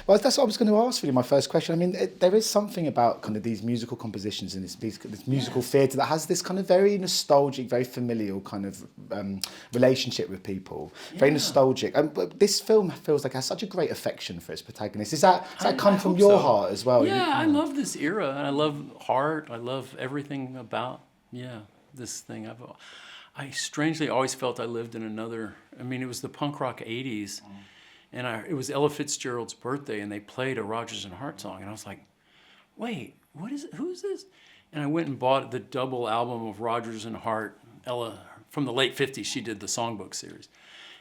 Well, that's what I was going to ask, really, my first question. I mean, there is something about kind of these musical compositions and this musical theatre that has this kind of very nostalgic, very familial kind of relationship with people. Very nostalgic. But this film feels like it has such a great affection for its protagonist. Does that come from your heart as well? Yeah, I love this era. And I love Heart. I love everything about, this thing. I strangely always felt I lived in another, I mean, it was the punk rock 80s. And it was Ella Fitzgerald's birthday, and they played a Rodgers and Hart song, and I was like, "Wait, what is it? Who's this?" And I went and bought the double album of Rodgers and Hart. Ella, from the late '50s, she did the songbook series,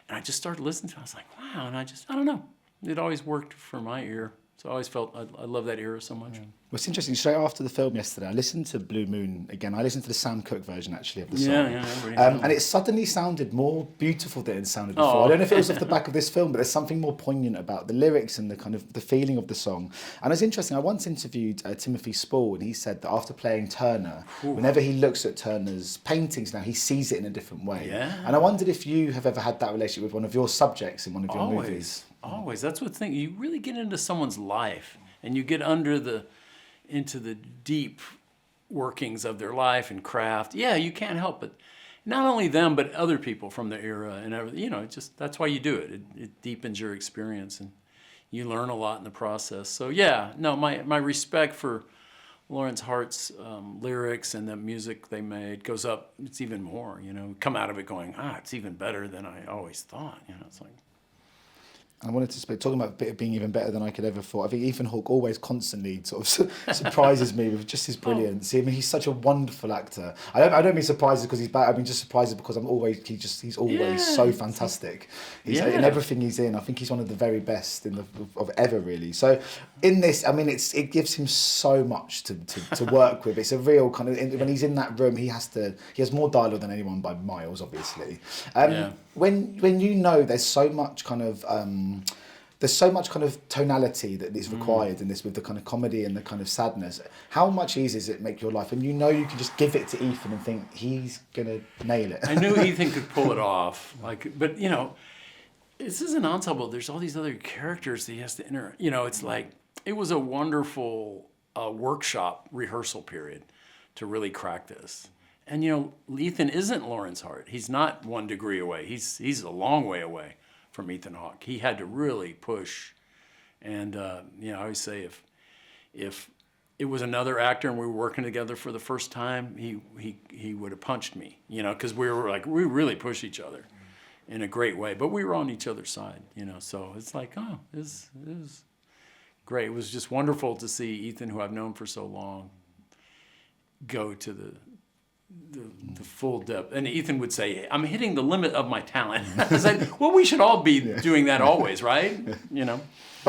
and I just started listening to it. I was like, "Wow!" And I don't know, it always worked for my ear. So I always felt I love that era so much. Well, it's interesting. Straight after the film yesterday, I listened to Blue Moon again. I listened to the Sam Cooke version, actually, of the song. And it suddenly sounded more beautiful than it sounded before. I don't know if it was off the back of this film, but there's something more poignant about the lyrics and the kind of the feeling of the song. And it's interesting. I once interviewed Timothy Spall, and he said that after playing Turner, whenever he looks at Turner's paintings now, he sees it in a different way. Yeah. And I wondered if you have ever had that relationship with one of your subjects in one of your movies. Always. That's what thing. You really get into someone's life, and you get into the deep workings of their life and craft. Yeah, you can't help it. Not only them, but other people from the era and everything. That's why you do it. It deepens your experience, and you learn a lot in the process. So my respect for Lawrence Hart's lyrics and the music they made goes up. It's even more. Come out of it going, it's even better than I always thought. It's like. I wanted to speak, talking about it being even better than I could ever thought. I think Ethan Hawke always constantly sort of surprises me with just his brilliance. I mean, he's such a wonderful actor. I don't mean surprises because he's bad. I mean just surprises because he's always so fantastic. He's in everything he's in. I think he's one of the very best of ever, really. So in this, I mean, it gives him so much to work with. It's a real kind of when he's in that room, he has more dialogue than anyone by miles, obviously. When there's so much kind of tonality that is required in this with the kind of comedy and the kind of sadness. How much easier does it make your life? And you can just give it to Ethan and think he's gonna nail it. I knew Ethan could pull it off. But this is an ensemble. There's all these other characters that he has to enter. It's like it was a wonderful workshop rehearsal period to really crack this. And Ethan isn't Lawrence Hart. He's not 1 degree away. He's a long way away from Ethan Hawke. He had to really push. And I always say if it was another actor and we were working together for the first time, he would have punched me, because we really push each other in a great way. But we were on each other's side, so it's like, it was great. It was just wonderful to see Ethan, who I've known for so long, go to the full depth. And Ethan would say, I'm hitting the limit of my talent. I was like, well, we should all be doing that always, right? But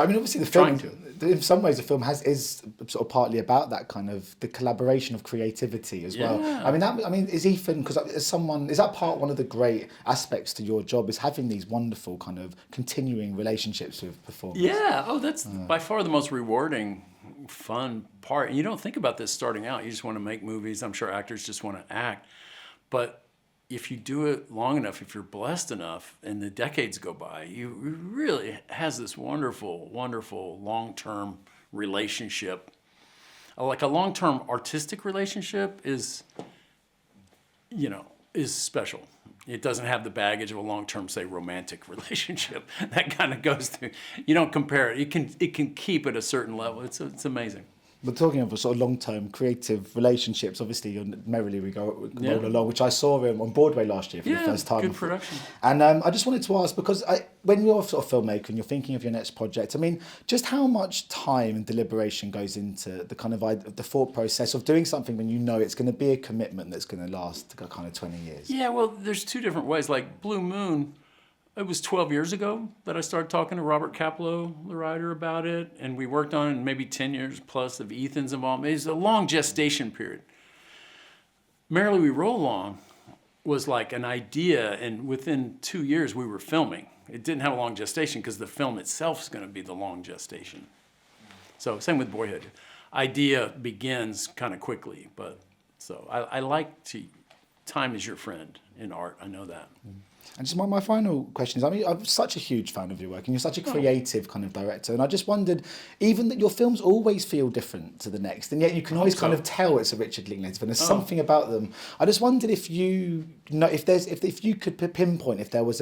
I mean, obviously the film, in some ways the film is sort of partly about that kind of the collaboration of creativity as well. I mean, is Ethan, because is that one of the great aspects to your job, is having these wonderful kind of continuing relationships with performers? Yeah, that's by far the most rewarding, fun part. And you don't think about this starting out. You just want to make movies. I'm sure actors just want to act. But if you do it long enough, if you're blessed enough, and the decades go by, you really has this wonderful, wonderful long-term relationship. Like a long-term artistic relationship is special. It doesn't have the baggage of a long-term, say, romantic relationship. That kind of goes through. You don't compare it. It can keep at a certain level. It's amazing. But talking of sort of long-term creative relationships, obviously Merrily We Roll Along, which I saw on Broadway last year for the first time. Good production. And I just wanted to ask, because when you're sort of filmmaker and you're thinking of your next project, I mean, just how much time and deliberation goes into the kind of the thought process of doing something when you know it's going to be a commitment that's going to last kind of 20 years? Yeah, well, there's 2 different ways. Like Blue Moon, it was 12 years ago that I started talking to Robert Kaplow, the writer, about it, and we worked on it, and maybe 10 years plus of Ethan's involvement. It was a long gestation period. Merrily We Roll Along was like an idea, and within 2 years we were filming. It didn't have a long gestation because the film itself is going to be the long gestation. So same with Boyhood. Idea begins kind of quickly, but so I like to, time is your friend in art, I know that. And just my final question is, I mean, I'm such a huge fan of your work, and you're such a creative kind of director, and I just wondered, even that your films always feel different to the next, and yet you can always kind of tell it's a Richard Linklater film. There's something about them. I just wondered if you know, if you could pinpoint if there was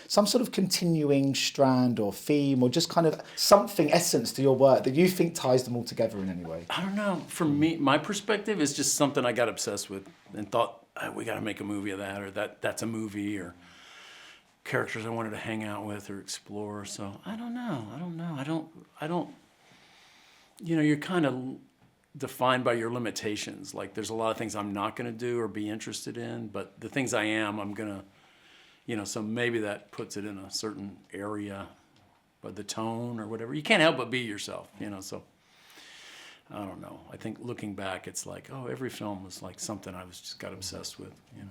some sort of continuing strand or theme or just kind of something, essence to your work that you think ties them all together in any way. I don't know. For me, my perspective is just something I got obsessed with and thought, we got to make a movie of that, or that's a movie, or characters I wanted to hang out with or explore. So I don't know. I don't. You know, you're kind of defined by your limitations. Like there's a lot of things I'm not going to do or be interested in, but the things I am, I'm going to, you know, so maybe that puts it in a certain area, but the tone or whatever. You can't help but be yourself, you know, so I don't know. I think looking back, it's like, every film was like something I was just got obsessed with, you know.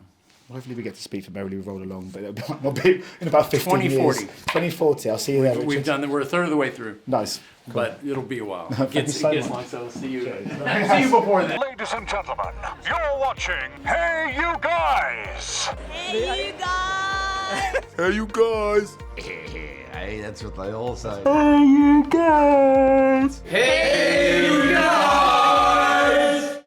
Well, hopefully we get to speak for Merrily We Roll Along, but it might not be in about 15 2040. years. 2040. I'll see you there, We've Richard. done that. We're a third of the way through. Nice. Cool. But it'll be a while. Thank you so much. long, so see you. See you before then. Ladies and gentlemen, you're watching Hey You Guys! Hey, you guys! Hey, you guys. Hey, that's what they all say. Hey, you guys. Hey!